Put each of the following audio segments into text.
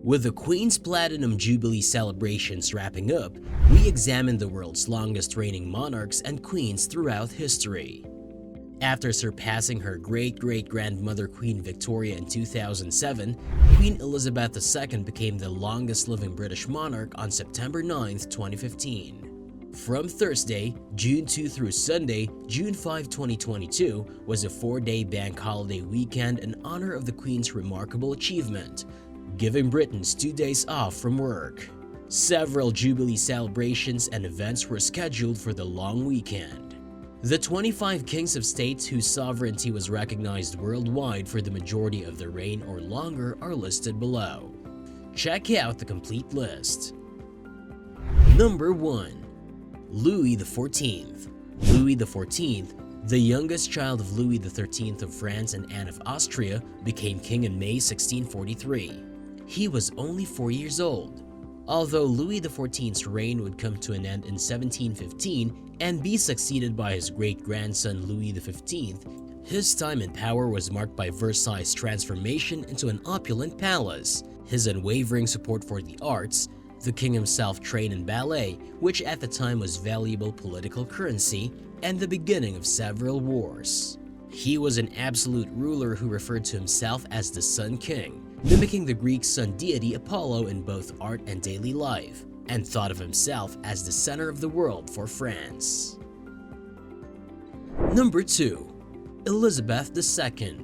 With the Queen's Platinum Jubilee celebrations wrapping up, we examine the world's longest reigning monarchs and queens throughout history. After surpassing her great-great-grandmother Queen Victoria in 2007, Queen Elizabeth II became the longest-living British monarch on September 9, 2015. From Thursday, June 2 through Sunday, June 5, 2022, was a 4-day bank holiday weekend in honor of the Queen's remarkable achievement, giving Britons 2 days off from work. Several Jubilee celebrations and events were scheduled for the long weekend. The 25 kings of states whose sovereignty was recognized worldwide for the majority of their reign or longer are listed below. Check out the complete list. Number 1. Louis XIV. Louis XIV, the youngest child of Louis XIII of France and Anne of Austria, became king in May 1643. He was only 4 years old. Although Louis XIV's reign would come to an end in 1715 and be succeeded by his great-grandson Louis XV, his time in power was marked by Versailles' transformation into an opulent palace, his unwavering support for the arts, the king himself trained in ballet, which at the time was valuable political currency, and the beginning of several wars. He was an absolute ruler who referred to himself as the Sun King, mimicking the Greek sun deity Apollo in both art and daily life, and thought of himself as the center of the world for France. Number 2. Elizabeth II.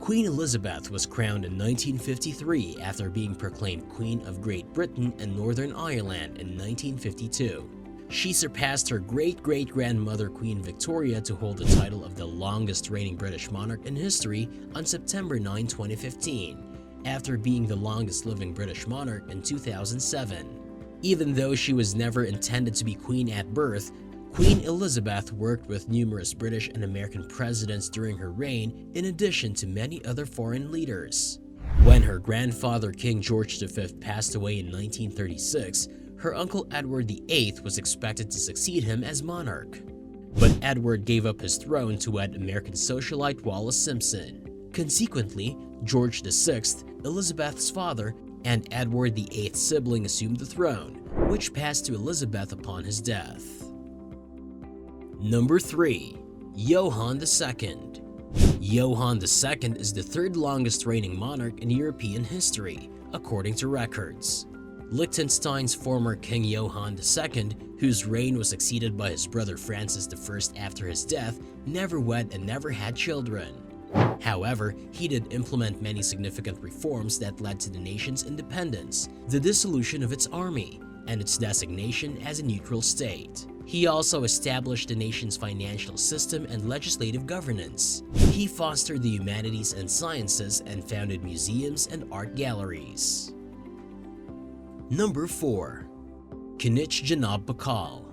Queen Elizabeth was crowned in 1953 after being proclaimed Queen of Great Britain and Northern Ireland in 1952. She surpassed her great-great-grandmother Queen Victoria to hold the title of the longest reigning British monarch in history on September 9, 2015, after being the longest living British monarch in 2007. Even though she was never intended to be queen at birth, Queen Elizabeth worked with numerous British and American presidents during her reign, in addition to many other foreign leaders. When her grandfather King George V passed away in 1936, her uncle Edward VIII was expected to succeed him as monarch. But Edward gave up his throne to wed American socialite Wallis Simpson. Consequently, George VI, Elizabeth's father, and Edward VIII's sibling assumed the throne, which passed to Elizabeth upon his death. Number 3. Johann II. Johann II is the third longest reigning monarch in European history, according to records. Liechtenstein's former King Johann II, whose reign was succeeded by his brother Francis I after his death, never wed and never had children. However, he did implement many significant reforms that led to the nation's independence, the dissolution of its army, and its designation as a neutral state. He also established the nation's financial system and legislative governance. He fostered the humanities and sciences and founded museums and art galleries. Number 4. Kinich Janab Pakal.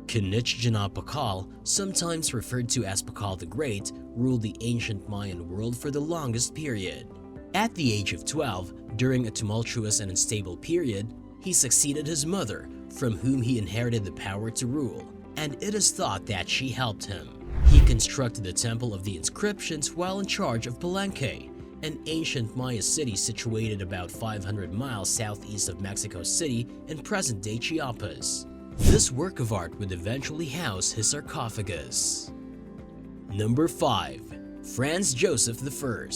Kinich Janab Pakal, sometimes referred to as Pakal the Great, ruled the ancient Mayan world for the longest period. At the age of 12, during a tumultuous and unstable period, he succeeded his mother, from whom he inherited the power to rule, and it is thought that she helped him. He constructed the Temple of the Inscriptions while in charge of Palenque, an ancient Maya city situated about 500 miles southeast of Mexico City in present-day Chiapas. This work of art would eventually house his sarcophagus. Number 5. Franz Joseph I.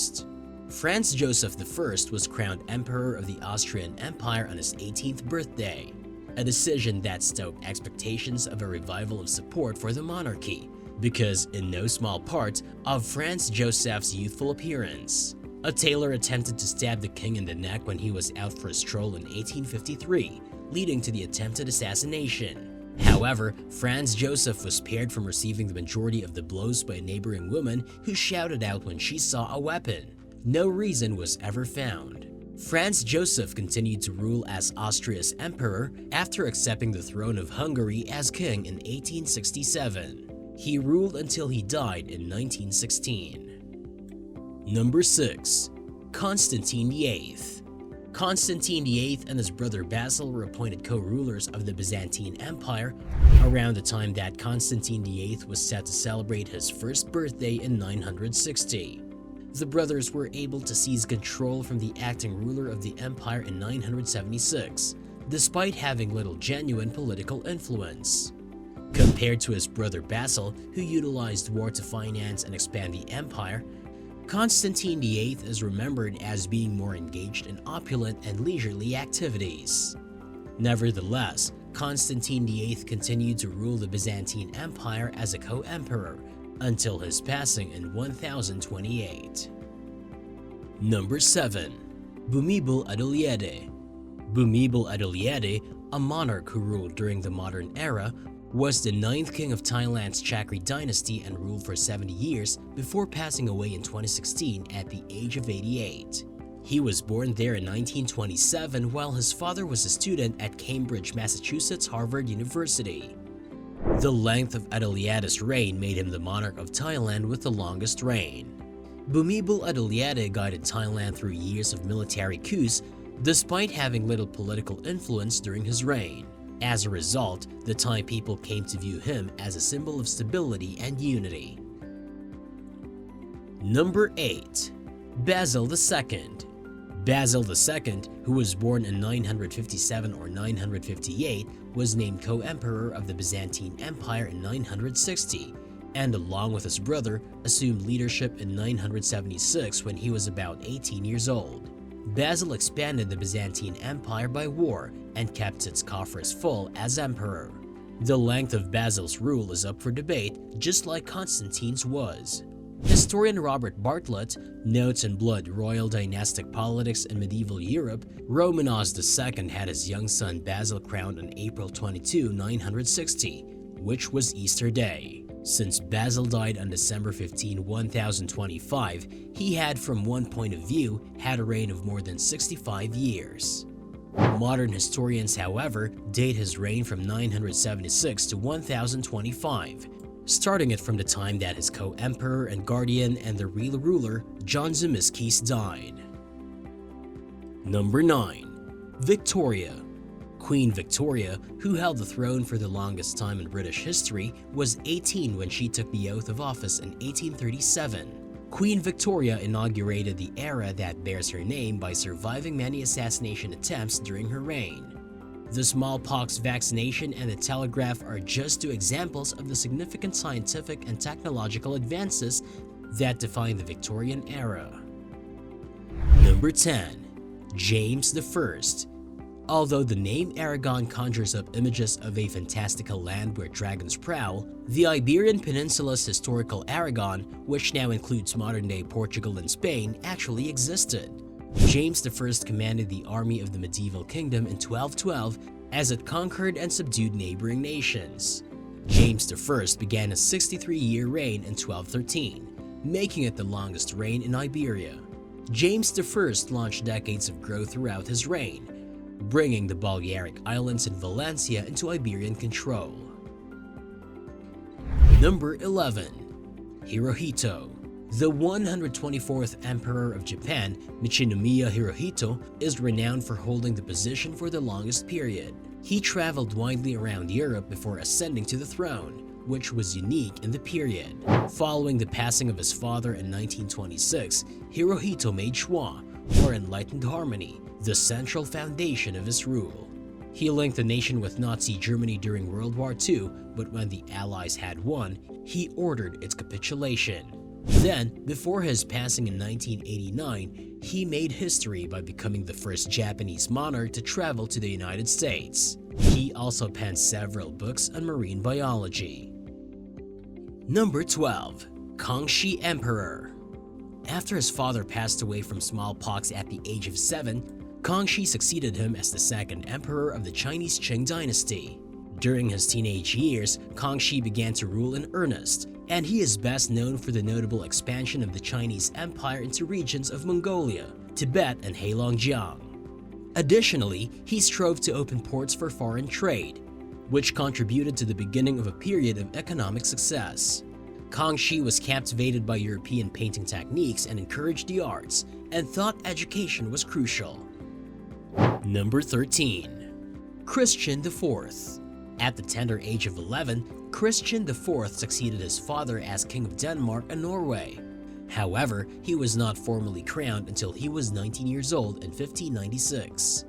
Franz Joseph I was crowned Emperor of the Austrian Empire on his 18th birthday, a decision that stoked expectations of a revival of support for the monarchy, because in no small part of Franz Joseph's youthful appearance. A tailor attempted to stab the king in the neck when he was out for a stroll in 1853, leading to the attempted assassination. However, Franz Joseph was spared from receiving the majority of the blows by a neighboring woman who shouted out when she saw a weapon. No reason was ever found. Franz Joseph continued to rule as Austria's emperor after accepting the throne of Hungary as king in 1867. He ruled until he died in 1916. Number 6. Constantine VIII. Constantine VIII and his brother Basil were appointed co-rulers of the Byzantine Empire around the time that Constantine VIII was set to celebrate his first birthday in 960. The brothers were able to seize control from the acting ruler of the empire in 976, despite having little genuine political influence. Compared to his brother Basil, who utilized war to finance and expand the empire, Constantine VIII is remembered as being more engaged in opulent and leisurely activities. Nevertheless, Constantine VIII continued to rule the Byzantine Empire as a co-emperor until his passing in 1028. Number 7. Bhumibol Adulyadej. Bhumibol Adulyadej, a monarch who ruled during the modern era, was the 9th king of Thailand's Chakri dynasty and ruled for 70 years before passing away in 2016 at the age of 88. He was born there in 1927 while his father was a student at Cambridge, Massachusetts Harvard University. The length of Adulyadej's reign made him the monarch of Thailand with the longest reign. Bhumibol Adulyadej guided Thailand through years of military coups despite having little political influence during his reign. As a result, the Thai people came to view him as a symbol of stability and unity. Number 8. Basil II. Basil II, who was born in 957 or 958, was named co-emperor of the Byzantine Empire in 960, and along with his brother, assumed leadership in 976 when he was about 18 years old. Basil expanded the Byzantine Empire by war and kept its coffers full as emperor. The length of Basil's rule is up for debate, just like Constantine's was. Historian Robert Bartlett notes in Blood Royal Dynastic Politics in Medieval Europe, Romanos II had his young son Basil crowned on April 22, 960, which was Easter Day. Since Basil died on December 15, 1025, he had, from one point of view, had a reign of more than 65 years. Modern historians, however, date his reign from 976 to 1025, starting it from the time that his co-emperor and guardian and the real ruler, John Zimisces, died. Number 9. Victoria. Queen Victoria, who held the throne for the longest time in British history, was 18 when she took the oath of office in 1837. Queen Victoria inaugurated the era that bears her name by surviving many assassination attempts during her reign. The smallpox vaccination and the telegraph are just two examples of the significant scientific and technological advances that define the Victorian era. Number 10. James I. Although the name Aragon conjures up images of a fantastical land where dragons prowl, the Iberian Peninsula's historical Aragon, which now includes modern-day Portugal and Spain, actually existed. James I commanded the army of the medieval kingdom in 1212 as it conquered and subdued neighboring nations. James I began a 63-year reign in 1213, making it the longest reign in Iberia. James I launched decades of growth throughout his reign, bringing the Balearic Islands and Valencia into Iberian control. Number 11. Hirohito. The 124th Emperor of Japan, Michinomiya Hirohito, is renowned for holding the position for the longest period. He traveled widely around Europe before ascending to the throne, which was unique in the period. Following the passing of his father in 1926, Hirohito made Shuwa, or Enlightened Harmony, the central foundation of his rule. He linked the nation with Nazi Germany during World War II, but when the Allies had won, he ordered its capitulation. Then, before his passing in 1989, he made history by becoming the first Japanese monarch to travel to the United States. He also penned several books on marine biology. Number 12. Kangxi Emperor. After his father passed away from smallpox at the age of 7, Kangxi succeeded him as the second emperor of the Chinese Qing dynasty. During his teenage years, Kangxi began to rule in earnest, and he is best known for the notable expansion of the Chinese Empire into regions of Mongolia, Tibet, and Heilongjiang. Additionally, he strove to open ports for foreign trade, which contributed to the beginning of a period of economic success. Kangxi was captivated by European painting techniques and encouraged the arts, and thought education was crucial. Number 13. Christian IV. At the tender age of 11, Christian IV succeeded his father as King of Denmark and Norway. However, he was not formally crowned until he was 19 years old in 1596.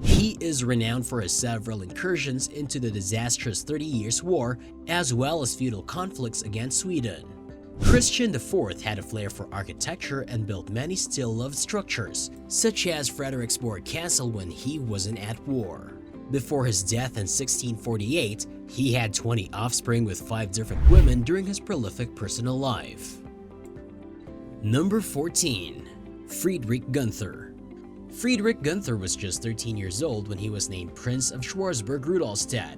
He is renowned for his several incursions into the disastrous 30 Years' War, as well as feudal conflicts against Sweden. Christian IV had a flair for architecture and built many still-loved structures, such as Frederiksborg Castle when he wasn't at war. Before his death in 1648, he had 20 offspring with 5 different women during his prolific personal life. Number 14. Friedrich Gunther. Friedrich Gunther was just 13 years old when he was named Prince of Schwarzburg-Rudolstadt,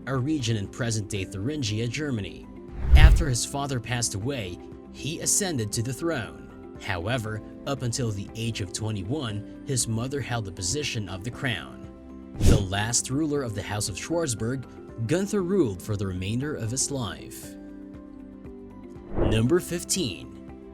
a region in present-day Thuringia, Germany. After his father passed away, he ascended to the throne. However, up until the age of 21, his mother held the position of the crown. The last ruler of the House of Schwarzburg, Gunther ruled for the remainder of his life. Number 15.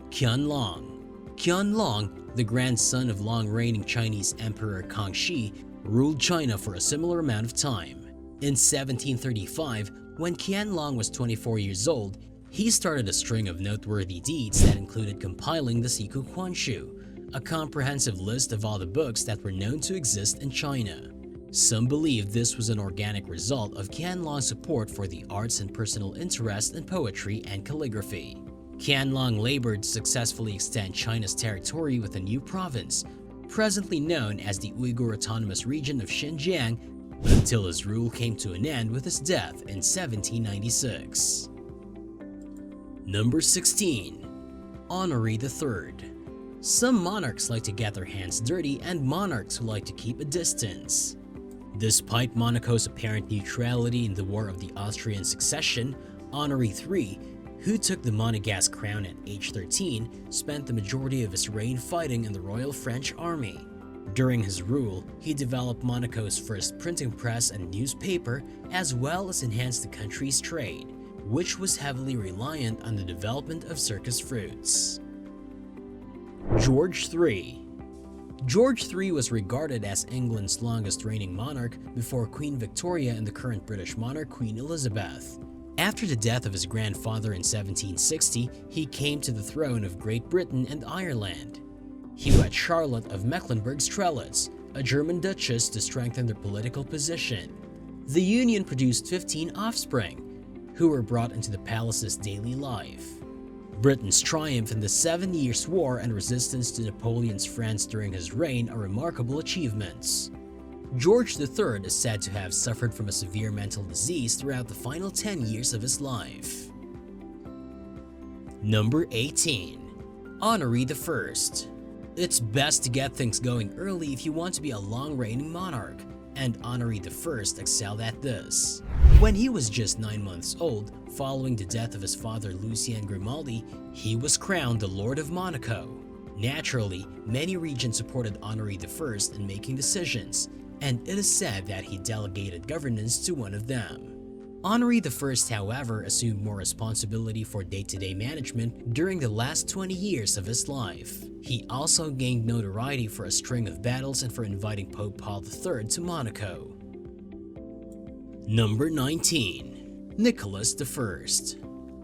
Qianlong. Qianlong, the grandson of long-reigning Chinese Emperor Kangxi, ruled China for a similar amount of time. In 1735, when Qianlong was 24 years old, he started a string of noteworthy deeds that included compiling the Siku Quanshu, a comprehensive list of all the books that were known to exist in China. Some believe this was an organic result of Qianlong's support for the arts and personal interest in poetry and calligraphy. Qianlong labored to successfully extend China's territory with a new province, presently known as the Uyghur Autonomous Region of Xinjiang, until his rule came to an end with his death in 1796. Number 16. Henri III. Some monarchs like to get their hands dirty and monarchs who like to keep a distance. Despite Monaco's apparent neutrality in the War of the Austrian Succession, Henri III, who took the Monegasque crown at age 13, spent the majority of his reign fighting in the Royal French Army. During his rule, he developed Monaco's first printing press and newspaper, as well as enhanced the country's trade, which was heavily reliant on the development of circus fruits. George III. George III was regarded as England's longest reigning monarch before Queen Victoria and the current British monarch Queen Elizabeth. After the death of his grandfather in 1760, he came to the throne of Great Britain and Ireland. He wed Charlotte of Mecklenburg-Strelitz, a German duchess, to strengthen their political position. The union produced 15 offspring, who were brought into the palace's daily life. Britain's triumph in the 7 Years' War and resistance to Napoleon's France during his reign are remarkable achievements. George III is said to have suffered from a severe mental disease throughout the final 10 years of his life. Number 18. Henri I. It's best to get things going early if you want to be a long-reigning monarch, and Henri I excelled at this. When he was just 9 months old, following the death of his father Lucien Grimaldi, he was crowned the Lord of Monaco. Naturally, many regents supported Henri I in making decisions, and it is said that he delegated governance to one of them. Henri I, however, assumed more responsibility for day-to-day management during the last 20 years of his life. He also gained notoriety for a string of battles and for inviting Pope Paul III to Monaco. Number 19. Nicholas I.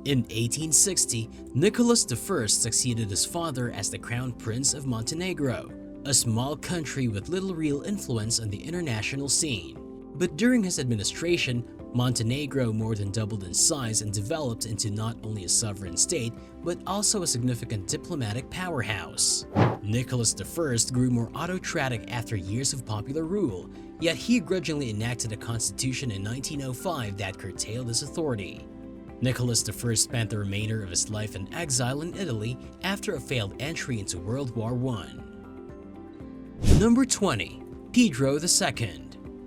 In 1860, Nicholas I succeeded his father as the Crown Prince of Montenegro, a small country with little real influence on the international scene. But during his administration, Montenegro more than doubled in size and developed into not only a sovereign state, but also a significant diplomatic powerhouse. Nicholas I grew more autocratic after years of popular rule, yet he grudgingly enacted a constitution in 1905 that curtailed his authority. Nicholas I spent the remainder of his life in exile in Italy after a failed entry into World War I. Number 20. Pedro II.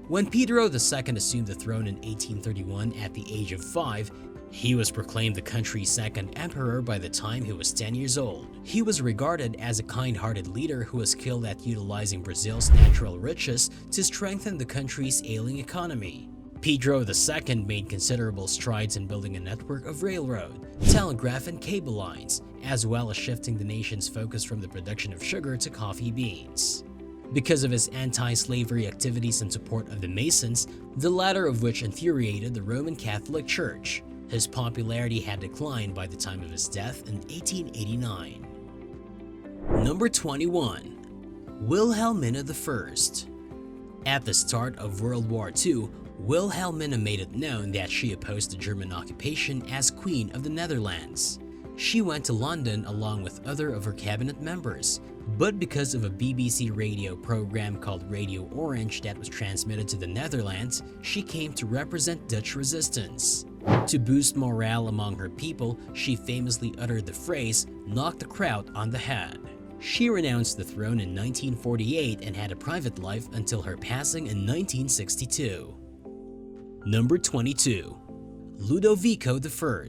When Pedro II assumed the throne in 1831 at the age of 5, he was proclaimed the country's second emperor by the time he was 10 years old. He was regarded as a kind-hearted leader who was skilled at utilizing Brazil's natural riches to strengthen the country's ailing economy. Pedro II made considerable strides in building a network of railroad, telegraph, and cable lines, as well as shifting the nation's focus from the production of sugar to coffee beans. Because of his anti-slavery activities and support of the Masons, the latter of which infuriated the Roman Catholic Church, his popularity had declined by the time of his death in 1889. Number 21. Wilhelmina I. At the start of World War II, Wilhelmina made it known that she opposed the German occupation as Queen of the Netherlands. She went to London along with other of her cabinet members, but because of a BBC radio program called Radio Orange that was transmitted to the Netherlands, she came to represent Dutch resistance. To boost morale among her people, she famously uttered the phrase, "knock the kraut on the head." She renounced the throne in 1948 and had a private life until her passing in 1962. Number 22. Ludovico I.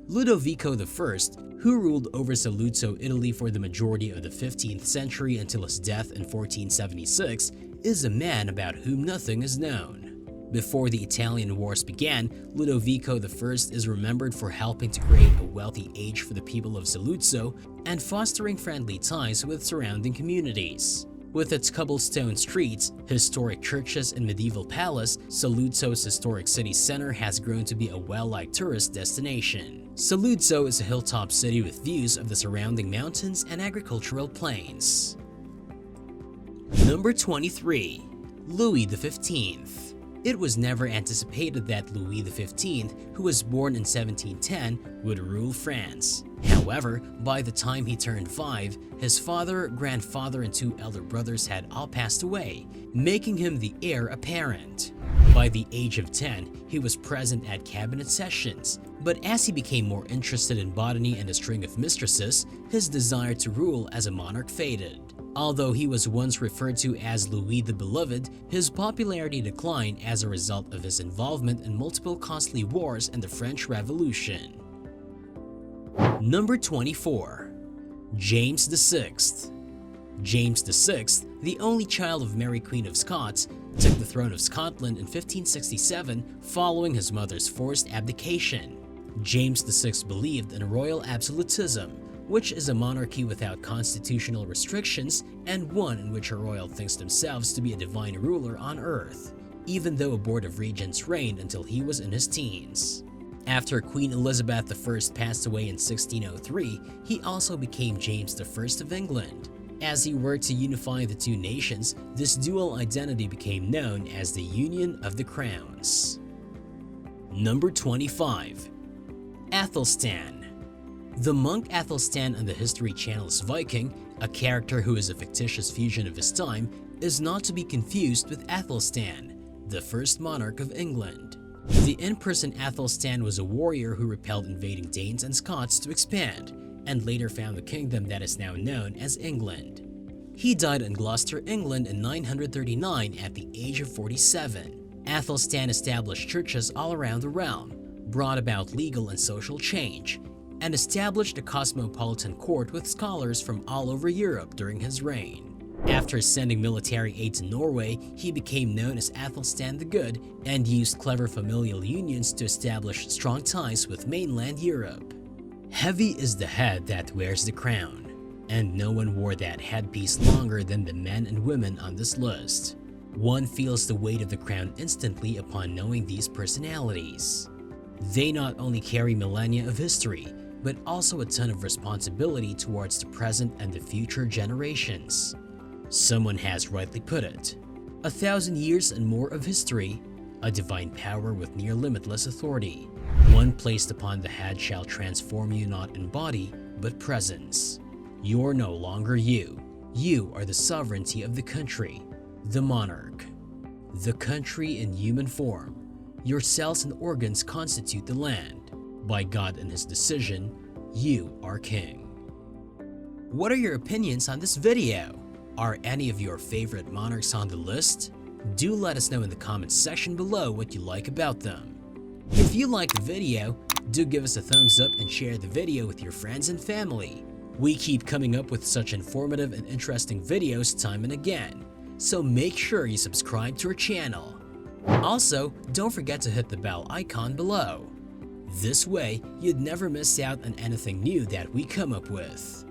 Ludovico I, who ruled over Saluzzo, Italy for the majority of the 15th century until his death in 1476, is a man about whom nothing is known. Before the Italian Wars began, Ludovico I is remembered for helping to create a wealthy age for the people of Saluzzo and fostering friendly ties with surrounding communities. With its cobblestone streets, historic churches, and medieval palace, Saluzzo's historic city center has grown to be a well-liked tourist destination. Saluzzo is a hilltop city with views of the surrounding mountains and agricultural plains. Number 23. Louis XV. It was never anticipated that Louis XV, who was born in 1710, would rule France. However, by the time he turned 5, his father, grandfather, and 2 elder brothers had all passed away, making him the heir apparent. By the age of 10, he was present at cabinet sessions, but as he became more interested in botany and a string of mistresses, his desire to rule as a monarch faded. Although he was once referred to as Louis the Beloved, his popularity declined as a result of his involvement in multiple costly wars and the French Revolution. Number 24. James VI. James VI, the only child of Mary Queen of Scots, took the throne of Scotland in 1567 following his mother's forced abdication. James VI believed in royal absolutism, which is a monarchy without constitutional restrictions and one in which a royal thinks themselves to be a divine ruler on earth, even though a board of regents reigned until he was in his teens. After Queen Elizabeth I passed away in 1603, he also became James I of England. As he worked to unify the two nations, this dual identity became known as the Union of the Crowns. Number 25. Athelstan. The monk Athelstan on the History Channel's Viking, a character who is a fictitious fusion of his time, is not to be confused with Athelstan, the first monarch of England. The in-person Athelstan was a warrior who repelled invading Danes and Scots to expand, and later found the kingdom that is now known as England. He died in Gloucester, England in 939 at the age of 47. Athelstan established churches all around the realm, brought about legal and social change, and established a cosmopolitan court with scholars from all over Europe during his reign. After sending military aid to Norway, he became known as Athelstan the Good and used clever familial unions to establish strong ties with mainland Europe. Heavy is the head that wears the crown, and no one wore that headpiece longer than the men and women on this list. One feels the weight of the crown instantly upon knowing these personalities. They not only carry millennia of history, but also a ton of responsibility towards the present and the future generations. Someone has rightly put it, 1,000 years and more of history, a divine power with near limitless authority. One placed upon the head shall transform you not in body, but presence. You're no longer you. You are the sovereignty of the country, the monarch. The country in human form. Your cells and organs constitute the land. By God and His decision, you are king. What are your opinions on this video? Are any of your favorite monarchs on the list? Do let us know in the comments section below what you like about them. If you liked the video, do give us a thumbs up and share the video with your friends and family. We keep coming up with such informative and interesting videos time and again, so make sure you subscribe to our channel. Also, don't forget to hit the bell icon below. This way, you'd never miss out on anything new that we come up with.